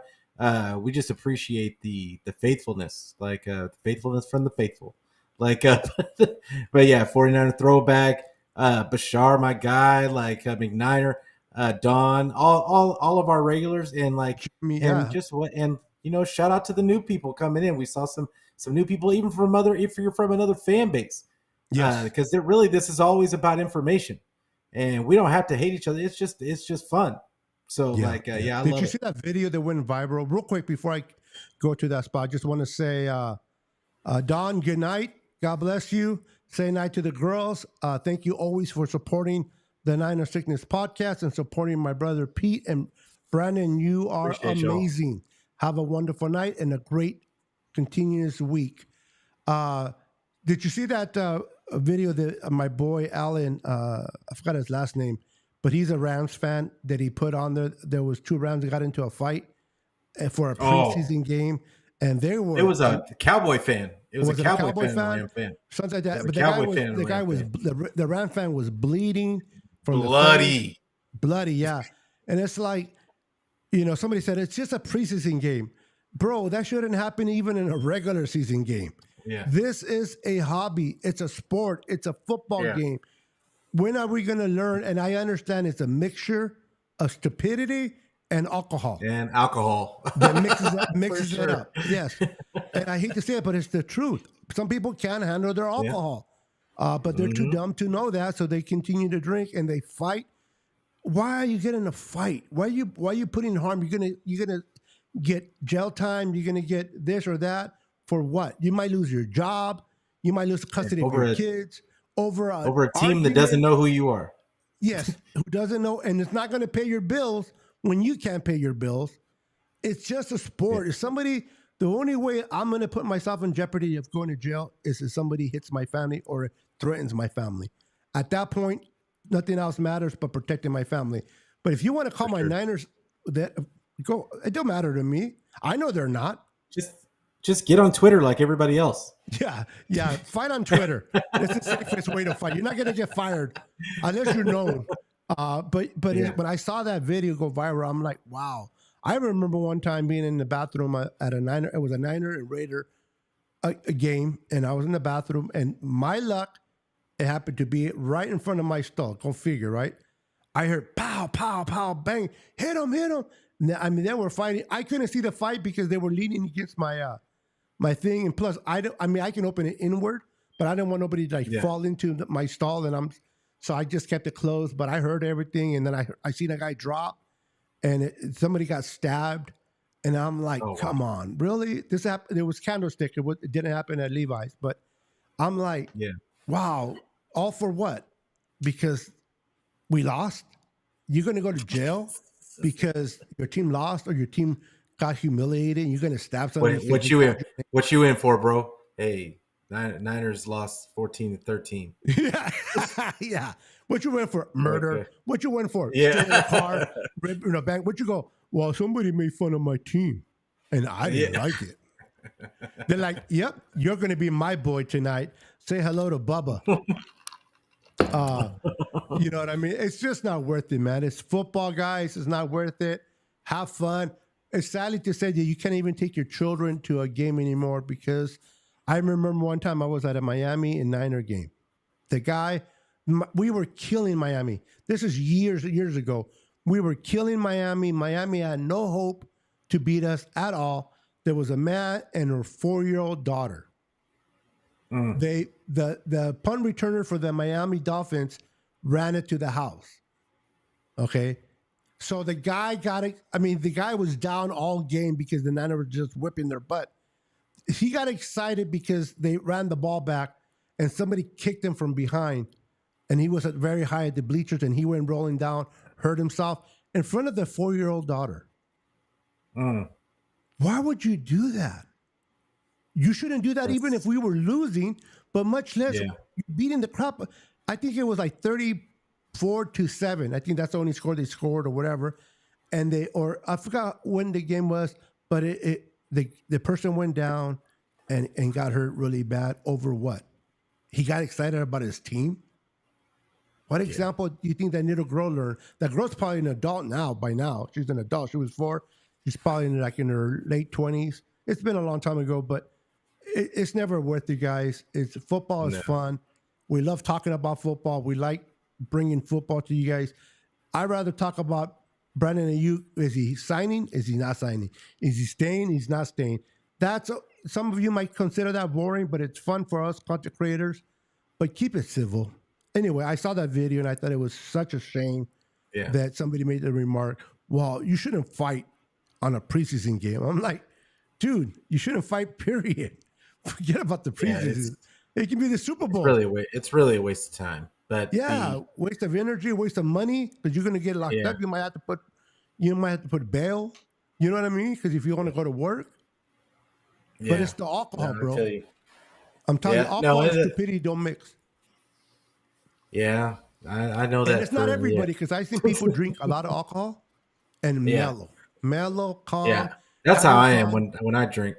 Speaker 2: we just appreciate the faithfulness, like faithfulness from the faithful. Like, but yeah, 49er Throwback, Bashar, my guy, like McNiner, Don, all of our regulars, and like, and just and you know, shout out to the new people coming in. We saw some new people, even from if you're from another fan base, because this is always about information, and we don't have to hate each other. It's just fun. So I
Speaker 1: Did
Speaker 2: love
Speaker 1: you see that video that went viral? Real quick before I go to that spot, I just want to say, Don, good night. God bless you. Say night to the girls. Thank you always for supporting the Niner Sickness podcast and supporting my brother Pete and Brandon. You are amazing. Y'all. Have a wonderful night and a great continuous week. Did you see that video that my boy Alan, I forgot his last name, but he's a Rams fan, that he put on there? There was 2 Rams that got into a fight for a preseason game, and they were.
Speaker 2: It was a Cowboy fan. It was a Cowboy fan.
Speaker 1: Something like that. But the Ram fan was bleeding from
Speaker 2: bloody,
Speaker 1: yeah. And it's like, you know, somebody said it's just a preseason game, bro. That shouldn't happen even in a regular season game.
Speaker 2: Yeah.
Speaker 1: This is a hobby. It's a sport. It's a football game. When are we going to learn? And I understand it's a mixture of stupidity and alcohol. That mixes it up. Yes. And I hate to say it, but it's the truth. Some people can't handle their alcohol, but they're too dumb to know that, so they continue to drink and they fight. Why are you getting a fight? Why are you putting harm? You're gonna get jail time. You're gonna get this or that for what? You might lose your job. You might lose custody of your kids over a
Speaker 2: team argument that doesn't know who you are.
Speaker 1: Yes, who doesn't know, and it's not going to pay your bills when you can't pay your bills. It's just a sport. If somebody, the only way I'm going to put myself in jeopardy of going to jail is if somebody hits my family or threatens my family. At that point, nothing else matters but protecting my family. But if you want to call my Niners, it don't matter to me. I know they're not.
Speaker 2: Just get on Twitter like everybody else.
Speaker 1: Yeah. Fight on Twitter. It's the safest way to fight. You're not going to get fired unless you're known. But when I saw that video go viral, I'm like, wow. I remember one time being in the bathroom at a Niner. It was a Niner and Raider a game, and I was in the bathroom, and my luck, it happened to be right in front of my stall. Go figure, right? I heard pow, pow, pow, bang, hit him. I mean, they were fighting. I couldn't see the fight because they were leaning against my thing, and plus, I can open it inward, but I didn't want nobody to fall into my stall, so I just kept it closed. But I heard everything, and then I seen a guy drop, and somebody got stabbed, and I'm like, come on, really? This happened? It was Candlestick. It didn't happen at Levi's, but I'm like, wow, all for what? Because we lost? You're going to go to jail because your team lost or your team got humiliated and you're going to stab somebody?
Speaker 2: What you in for, bro? Hey, Niners lost 14-13.
Speaker 1: Yeah. What you went for? Murder.
Speaker 2: Okay.
Speaker 1: What you went for?
Speaker 2: Yeah.
Speaker 1: Stealing a car, ripping a bank. What you go? Well, somebody made fun of my team and I didn't like it. They're like, "Yep, you're going to be my boy tonight. Say hello to Bubba." You know what I mean? It's just not worth it, man. It's football, guys. It's not worth it. Have fun. It's sadly to say that you can't even take your children to a game anymore because I remember one time I was at a Miami and Niner game. The guy, we were killing Miami. This is years ago. We were killing Miami. Miami had no hope to beat us at all. There was a man and her 4-year-old daughter. The punt returner for the Miami Dolphins ran it to the house. Okay. So the guy got it. I mean, the guy was down all game because the Niners were just whipping their butt. He got excited because they ran the ball back and somebody kicked him from behind. And he was very high at the bleachers and he went rolling down, hurt himself in front of the 4-year-old daughter. Why would you do that? You shouldn't do that even if we were losing, but much less beating the crap. I think it was like 34-7. I think that's the only score they scored or whatever. And I forgot when the game was, but the person went down and got hurt really bad over what? He got excited about his team. What example do you think that little girl learned? That girl's probably an adult now. By now, she's an adult. She was 4. She's probably in her late 20s. It's been a long time ago, but it's never worth it, guys. Football is fun. We love talking about football. We like bringing football to you guys. I'd rather talk about Brandon Aiyuk. Is he signing? Is he not signing? Is he staying? He's not staying. Some of you might consider that boring, but it's fun for us content creators. But keep it civil. Anyway, I saw that video and I thought it was such a shame that somebody made the remark, well, you shouldn't fight on a preseason game. I'm like, dude, you shouldn't fight, period. Forget about the preseason. It can be the Super Bowl.
Speaker 2: It's really a waste of time. But
Speaker 1: waste of energy, waste of money, because you're going to get locked up. You might have to put bail. You know what I mean? Because if you want to go to work. But it's the alcohol, bro. I'm telling you, alcohol and stupidity don't mix.
Speaker 2: Yeah, I know that.
Speaker 1: And it's not everybody, because I've seen people drink a lot of alcohol and mellow, calm.
Speaker 2: Yeah, that's how I am when I drink.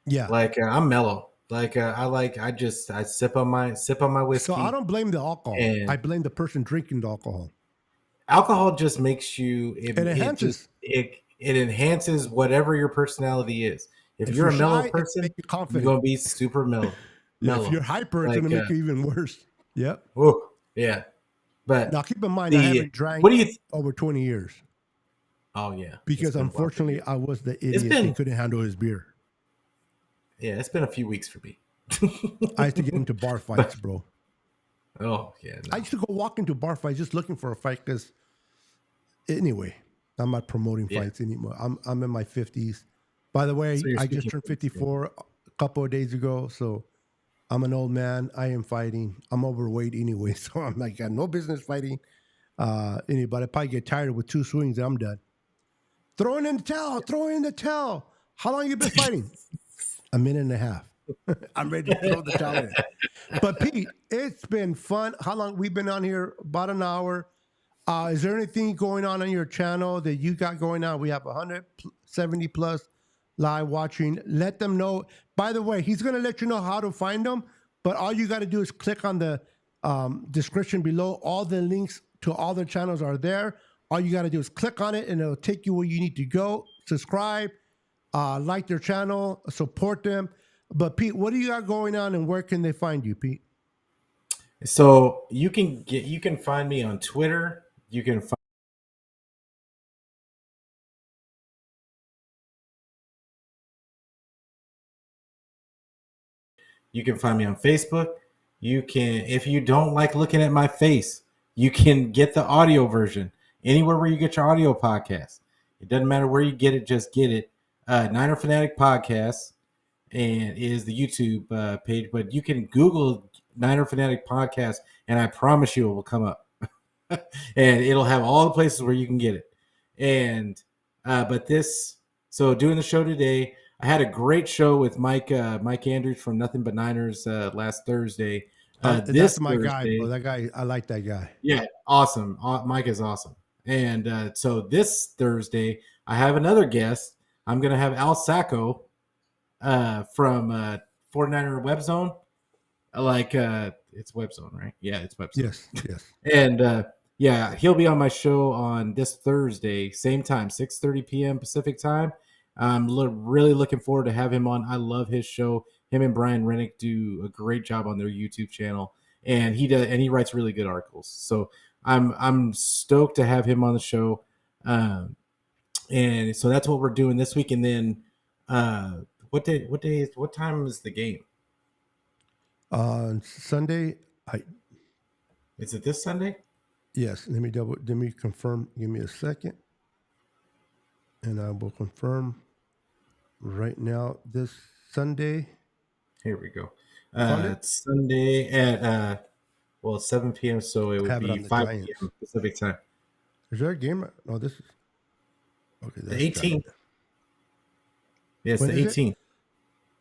Speaker 1: Yeah,
Speaker 2: like I'm mellow. Like I sip on my whiskey.
Speaker 1: So I don't blame the alcohol. I blame the person drinking the alcohol.
Speaker 2: Alcohol just makes you. It
Speaker 1: enhances.
Speaker 2: It enhances whatever your personality is. If you're a mellow person, you're gonna be super mellow.
Speaker 1: If you're hyper, it's gonna make you even worse. Yep.
Speaker 2: Oh, yeah. But
Speaker 1: now keep in mind, I haven't drank over 20 years.
Speaker 2: Oh yeah.
Speaker 1: Because unfortunately, I was the idiot that couldn't handle his beer.
Speaker 2: Yeah, it's been a few weeks for me.
Speaker 1: I used to get into bar fights, bro.
Speaker 2: Oh yeah. No.
Speaker 1: I used to go walk into bar fights just looking for a fight because. Anyway, I'm not promoting fights anymore. I'm in my 50s. By the way, I just turned 54 a couple of days ago, so I'm an old man. I am fighting. I'm overweight anyway, so I'm like, got no business fighting anybody. I probably get tired with 2 swings and I'm done. Throw in the towel. How long you been fighting? A minute and a half. I'm ready to throw the towel in. But Pete, it's been fun. How long we've been on here? About an hour. Is there anything going on your channel that you got going on? We have 170 plus live watching. Let them know. By the way, he's going to let you know how to find them, but all you got to do is click on the description below. All the links to all the channels are there. All you got to do is click on it and it'll take you where you need to go. Subscribe, like their channel, support them. But Pete, what do you got going on and where can they find you, Pete?
Speaker 2: So you can find me on Twitter. You can find me on Facebook. You can, if you don't like looking at my face, you can get the audio version anywhere where you get your audio podcast. It doesn't matter where you get it, just get it. Niner Fanatic Podcast and is the YouTube page, but you can Google Niner Fanatic Podcast, and I promise you it will come up. And it'll have all the places where you can get it. And so doing the show today, I had a great show with Mike Andrews from Nothing But Niners last Thursday.
Speaker 1: That's my guy, bro. That guy, I like that guy.
Speaker 2: Yeah, awesome. Mike is awesome. And so this Thursday, I have another guest. I'm going to have Al Sacco from 49er Web Zone. Like it's Web Zone, right? Yeah, it's Web Zone.
Speaker 1: Yes.
Speaker 2: And yeah, he'll be on my show on this Thursday, same time, 6:30 p.m. Pacific time. I'm really looking forward to have him on. I love his show. Him and Brian Rennick do a great job on their YouTube channel, and he writes really good articles. So I'm stoked to have him on the show. And so that's what we're doing this week. And then what time is the game?
Speaker 1: Sunday.
Speaker 2: Is it this Sunday?
Speaker 1: Yes. Let me confirm. Give me a second, and I will confirm right now. This Sunday.
Speaker 2: Here we go.
Speaker 1: Sunday?
Speaker 2: It's Sunday at 7 p.m. So it would
Speaker 1: Have it on
Speaker 2: be
Speaker 1: the
Speaker 2: 5
Speaker 1: Giants.
Speaker 2: p.m. Pacific time.
Speaker 1: Is there a game? No, this is okay.
Speaker 2: The 18th. Yes,
Speaker 1: When
Speaker 2: the
Speaker 1: is it?
Speaker 2: 18th.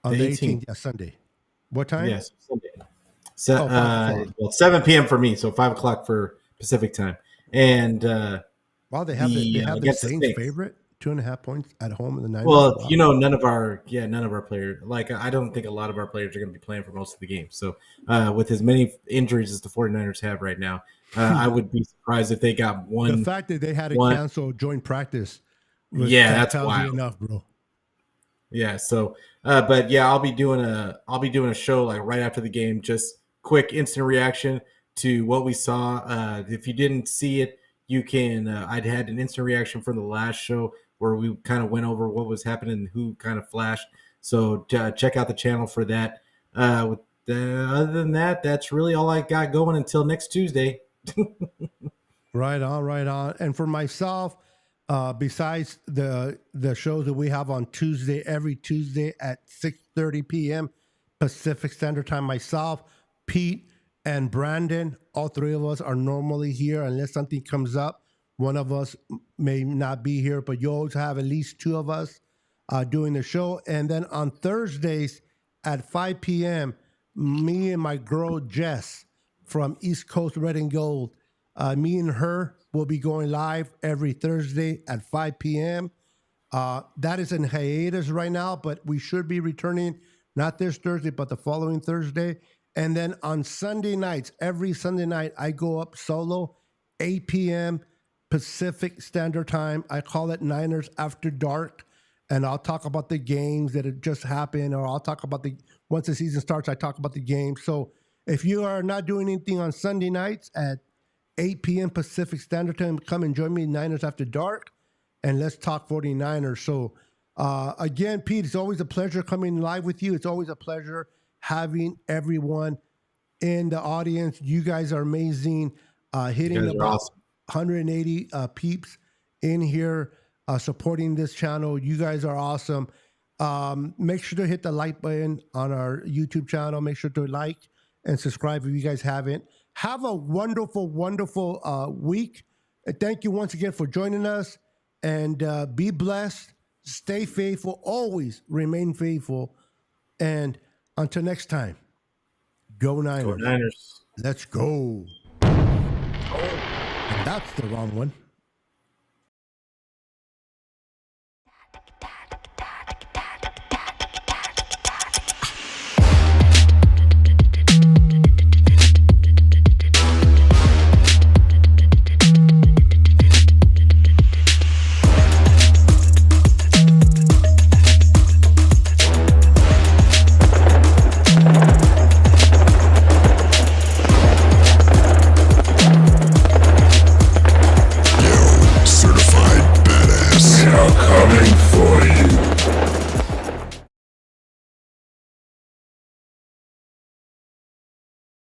Speaker 1: On
Speaker 2: The
Speaker 1: the 18th.
Speaker 2: 18th.
Speaker 1: Yeah, Sunday. What time?
Speaker 2: Yes, Sunday. So,
Speaker 1: 5 o'clock.
Speaker 2: 7 p.m. for me, so 5 o'clock for Pacific time. And
Speaker 1: Wow, they have the
Speaker 2: against the
Speaker 1: Saints
Speaker 2: Saints.
Speaker 1: favorite 2.5 points at home in the Niners.
Speaker 2: Well,
Speaker 1: Wow.
Speaker 2: none of our players. Like, I don't think a lot of our players are going to be playing for most of the game. So, with as many injuries as the 49ers have right now, I would be surprised if they got one.
Speaker 1: The fact that they had to
Speaker 2: one-
Speaker 1: cancel joint practice.
Speaker 2: That's
Speaker 1: tells you
Speaker 2: wild.
Speaker 1: enough, bro.
Speaker 2: Yeah. So, but yeah, I'll be doing a show like right after the game, just quick instant reaction to what we saw. If you didn't see it, you can. I'd had an instant reaction from the last show where we kind of went over what was happening and who kind of flashed. So check out the channel for that. Other than that, that's really all I got going until next Tuesday.
Speaker 1: Right on. And for myself, besides the shows that we have on Tuesday, every Tuesday at 6:30 p.m. Pacific Standard Time, myself, Pete, and Brandon, all three of us are normally here unless something comes up. One of us may not be here, but you always have at least two of us doing the show. And then on Thursdays at 5 p.m., me and my girl Jess from East Coast Red and Gold, me and her will be going live every Thursday at 5 p.m. That is in hiatus right now, but we should be returning not this Thursday, but the following Thursday. And then on Sunday nights, every Sunday night, I go up solo, 8 p.m. Pacific Standard Time. I call it Niners After Dark, and I'll talk about the games that have just happened, or I'll talk about once the season starts, I talk about the game. So if you are not doing anything on Sunday nights at 8 p.m. Pacific Standard Time, come and join me, Niners After Dark, and let's talk 49ers. So again, Pete, it's always a pleasure coming live with you. It's always a pleasure having everyone in the audience. You guys are amazing. Hitting about
Speaker 2: Awesome.
Speaker 1: 180 peeps in here supporting this channel. You guys are awesome. Make sure to hit the like button on our YouTube channel. Make sure to like and subscribe if you guys haven't. Have a wonderful, wonderful week. And thank you once again for joining us. And be blessed. Stay faithful. Always remain faithful. And until next time, go Niners.
Speaker 2: Go Niners.
Speaker 1: Let's go. And that's the wrong one.